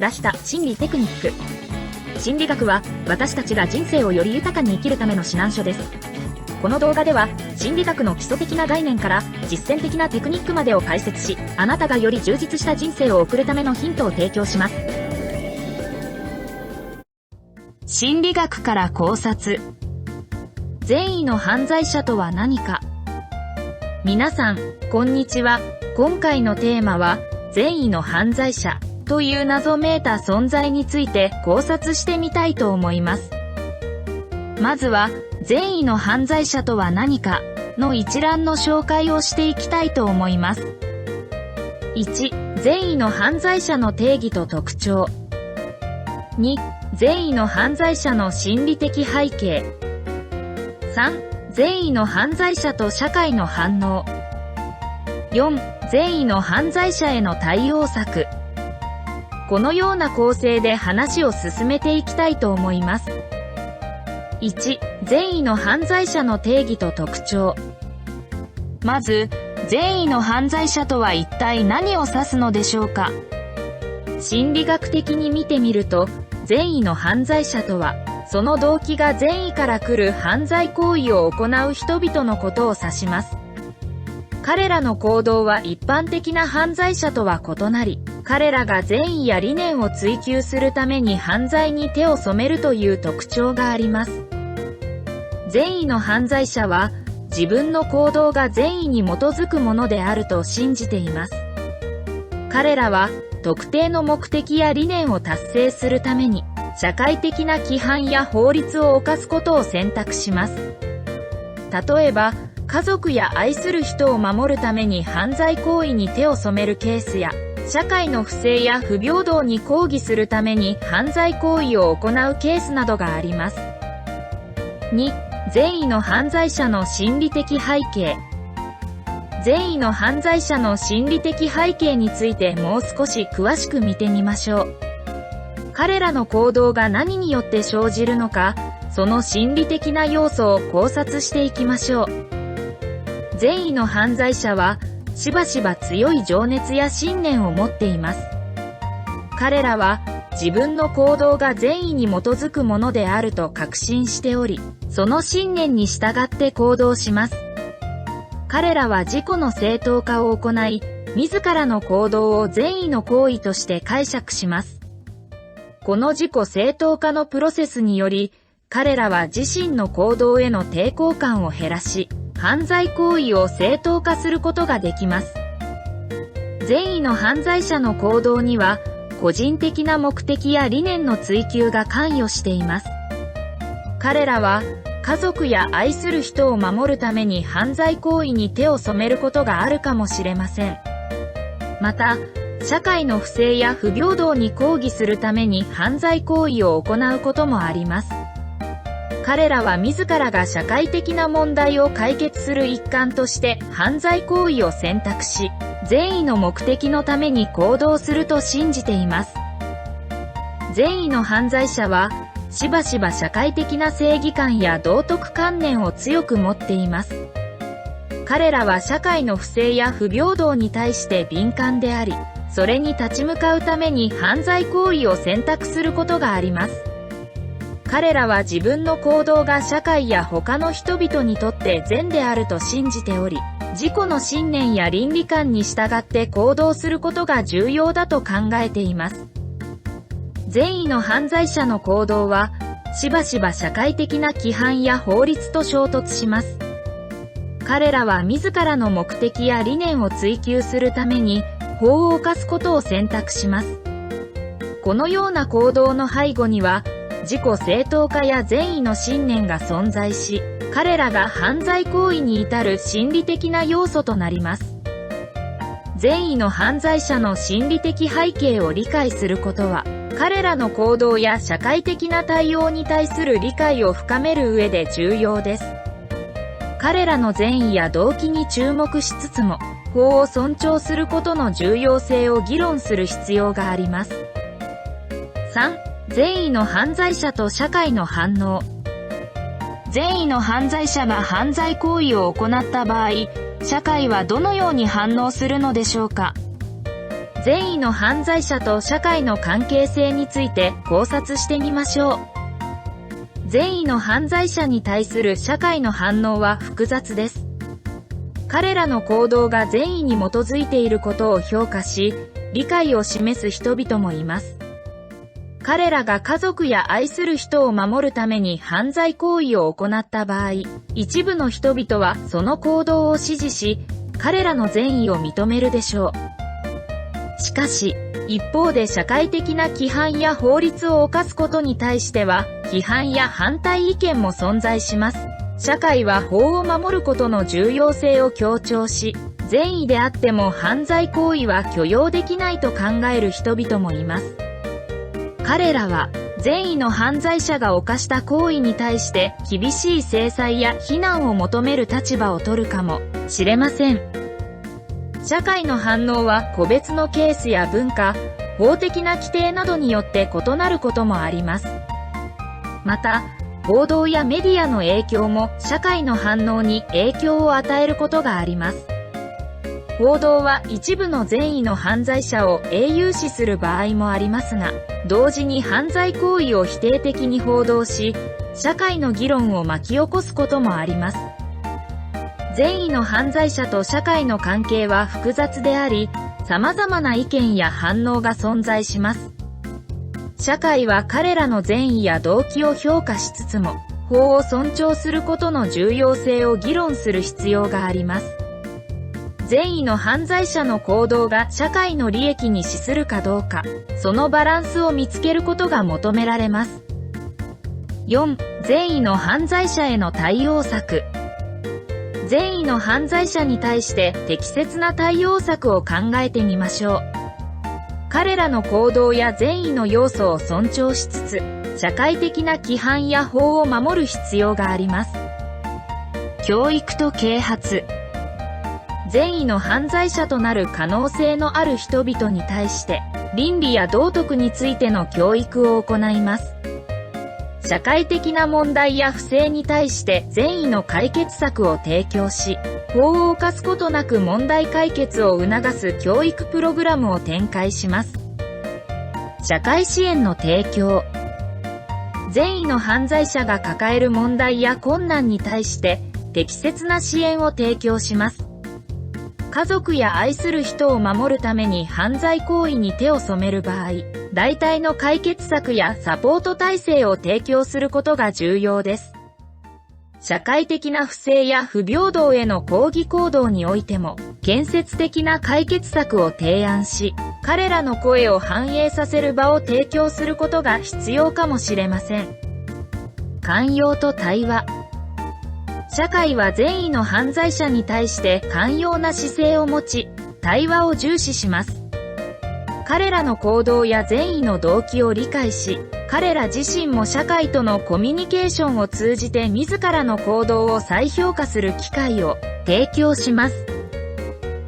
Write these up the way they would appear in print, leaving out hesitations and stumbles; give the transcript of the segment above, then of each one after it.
出した心理テクニック。心理学は私たちが人生をより豊かに生きるための指南書です。この動画では心理学の基礎的な概念から実践的なテクニックまでを解説し、あなたがより充実した人生を送るためのヒントを提供します。心理学から考察。善意の犯罪者とは何か。皆さん、こんにちは。今回のテーマは、善意の犯罪者という謎めいた存在について考察してみたいと思います。まずは、善意の犯罪者とは何かの一覧の紹介をしていきたいと思います。1、善意の犯罪者の定義と特徴。2、善意の犯罪者の心理的背景。3、善意の犯罪者と社会の反応。4、善意の犯罪者への対応策。このような構成で話を進めていきたいと思います。1、善意の犯罪者の定義と特徴。まず、善意の犯罪者とは一体何を指すのでしょうか。心理学的に見てみると、善意の犯罪者とは、その動機が善意から来る犯罪行為を行う人々のことを指します。彼らの行動は一般的な犯罪者とは異なり、彼らが善意や理念を追求するために犯罪に手を染めるという特徴があります。善意の犯罪者は、自分の行動が善意に基づくものであると信じています。彼らは、特定の目的や理念を達成するために、社会的な規範や法律を犯すことを選択します。例えば、家族や愛する人を守るために犯罪行為に手を染めるケースや、社会の不正や不平等に抗議するために犯罪行為を行うケースなどがあります。2、善意の犯罪者の心理的背景。善意の犯罪者の心理的背景についてもう少し詳しく見てみましょう。彼らの行動が何によって生じるのか、その心理的な要素を考察していきましょう。善意の犯罪者は、しばしば強い情熱や信念を持っています。彼らは、自分の行動が善意に基づくものであると確信しており、その信念に従って行動します。彼らは自己の正当化を行い、自らの行動を善意の行為として解釈します。この自己正当化のプロセスにより、彼らは自身の行動への抵抗感を減らし、犯罪行為を正当化することができます。善意の犯罪者の行動には、個人的な目的や理念の追求が関与しています。彼らは、家族や愛する人を守るために犯罪行為に手を染めることがあるかもしれません。また、社会の不正や不平等に抗議するために犯罪行為を行うこともあります。彼らは自らが社会的な問題を解決する一環として犯罪行為を選択し、善意の目的のために行動すると信じています。善意の犯罪者は、しばしば社会的な正義感や道徳観念を強く持っています。彼らは社会の不正や不平等に対して敏感であり、それに立ち向かうために犯罪行為を選択することがあります。彼らは自分の行動が社会や他の人々にとって善であると信じており、自己の信念や倫理観に従って行動することが重要だと考えています。善意の犯罪者の行動は、しばしば社会的な規範や法律と衝突します。彼らは自らの目的や理念を追求するために、法を犯すことを選択します。このような行動の背後には、自己正当化や善意の信念が存在し、彼らが犯罪行為に至る心理的な要素となります。善意の犯罪者の心理的背景を理解することは、彼らの行動や社会的な対応に対する理解を深める上で重要です。彼らの善意や動機に注目しつつも、法を尊重することの重要性を議論する必要があります。3、善意の犯罪者と社会の反応。善意の犯罪者が犯罪行為を行った場合、社会はどのように反応するのでしょうか。善意の犯罪者と社会の関係性について考察してみましょう。善意の犯罪者に対する社会の反応は複雑です。彼らの行動が善意に基づいていることを評価し、理解を示す人々もいます。彼らが家族や愛する人を守るために犯罪行為を行った場合、一部の人々はその行動を支持し、彼らの善意を認めるでしょう。しかし、一方で社会的な規範や法律を犯すことに対しては、批判や反対意見も存在します。社会は法を守ることの重要性を強調し、善意であっても犯罪行為は許容できないと考える人々もいます。彼らは善意の犯罪者が犯した行為に対して厳しい制裁や非難を求める立場を取るかもしれません。社会の反応は個別のケースや文化、法的な規定などによって異なることもあります。また、報道やメディアの影響も社会の反応に影響を与えることがあります。報道は一部の善意の犯罪者を英雄視する場合もありますが、同時に犯罪行為を否定的に報道し、社会の議論を巻き起こすこともあります。善意の犯罪者と社会の関係は複雑であり、様々な意見や反応が存在します。社会は彼らの善意や動機を評価しつつも、法を尊重することの重要性を議論する必要があります。善意の犯罪者の行動が社会の利益に資するかどうか、そのバランスを見つけることが求められます。4. 善意の犯罪者への対応策。善意の犯罪者に対して適切な対応策を考えてみましょう。彼らの行動や善意の要素を尊重しつつ、社会的な規範や法を守る必要があります。教育と啓発。善意の犯罪者となる可能性のある人々に対して、倫理や道徳についての教育を行います。社会的な問題や不正に対して善意の解決策を提供し、法を犯すことなく問題解決を促す教育プログラムを展開します。社会支援の提供。善意の犯罪者が抱える問題や困難に対して適切な支援を提供します。家族や愛する人を守るために犯罪行為に手を染める場合、代替の解決策やサポート体制を提供することが重要です。社会的な不正や不平等への抗議行動においても、建設的な解決策を提案し、彼らの声を反映させる場を提供することが必要かもしれません。寛容と対話。社会は善意の犯罪者に対して寛容な姿勢を持ち、対話を重視します。彼らの行動や善意の動機を理解し、彼ら自身も社会とのコミュニケーションを通じて自らの行動を再評価する機会を提供します。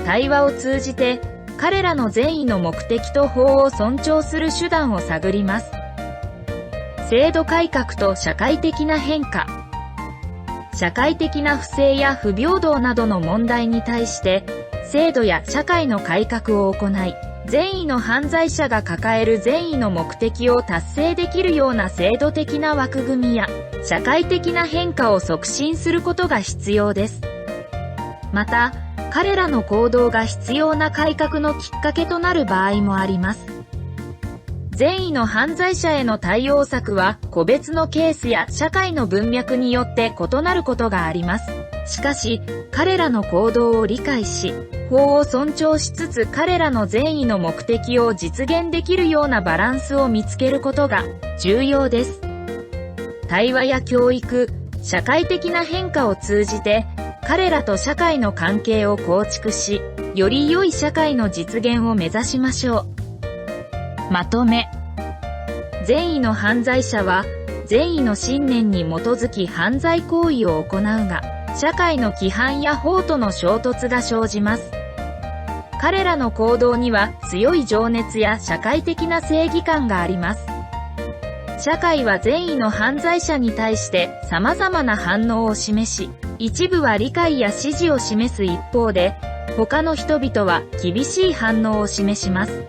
対話を通じて、彼らの善意の目的と法を尊重する手段を探ります。制度改革と社会的な変化。社会的な不正や不平等などの問題に対して、制度や社会の改革を行い、善意の犯罪者が抱える善意の目的を達成できるような制度的な枠組みや、社会的な変化を促進することが必要です。また、彼らの行動が必要な改革のきっかけとなる場合もあります。善意の犯罪者への対応策は個別のケースや社会の文脈によって異なることがあります。しかし、彼らの行動を理解し、法を尊重しつつ彼らの善意の目的を実現できるようなバランスを見つけることが重要です。対話や教育、社会的な変化を通じて、彼らと社会の関係を構築し、より良い社会の実現を目指しましょう。まとめ。善意の犯罪者は、善意の信念に基づき犯罪行為を行うが、社会の規範や法との衝突が生じます。彼らの行動には強い情熱や社会的な正義感があります。社会は善意の犯罪者に対して様々な反応を示し、一部は理解や支持を示す一方で、他の人々は厳しい反応を示します。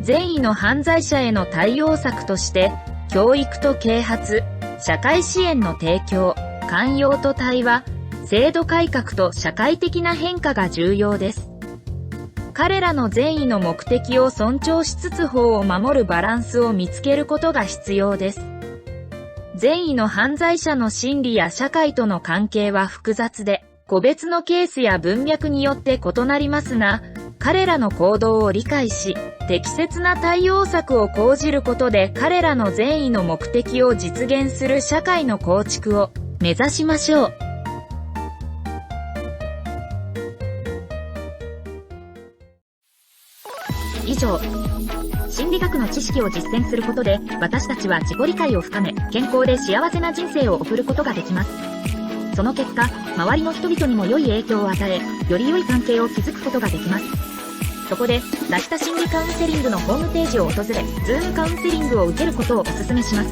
善意の犯罪者への対応策として、教育と啓発、社会支援の提供、寛容と対話、制度改革と社会的な変化が重要です。彼らの善意の目的を尊重しつつ法を守るバランスを見つけることが必要です。善意の犯罪者の心理や社会との関係は複雑で、個別のケースや文脈によって異なりますが、彼らの行動を理解し、適切な対応策を講じることで彼らの善意の目的を実現する社会の構築を目指しましょう。以上、心理学の知識を実践することで私たちは自己理解を深め、健康で幸せな人生を送ることができます。その結果、周りの人々にも良い影響を与え、より良い関係を築くことができます。そこで、ラシタ心理カウンセリングのホームページを訪れ、Zoom カウンセリングを受けることをお勧めします。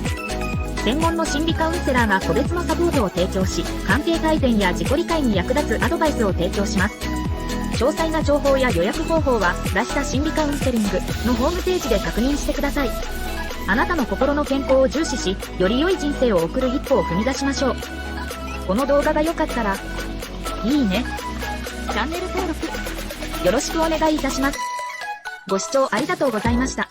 専門の心理カウンセラーが個別のサポートを提供し、関係改善や自己理解に役立つアドバイスを提供します。詳細な情報や予約方法は、ラシタ心理カウンセリングのホームページで確認してください。あなたの心の健康を重視し、より良い人生を送る一歩を踏み出しましょう。この動画が良かったら、いいね、チャンネル登録、よろしくお願いいたします。ご視聴ありがとうございました。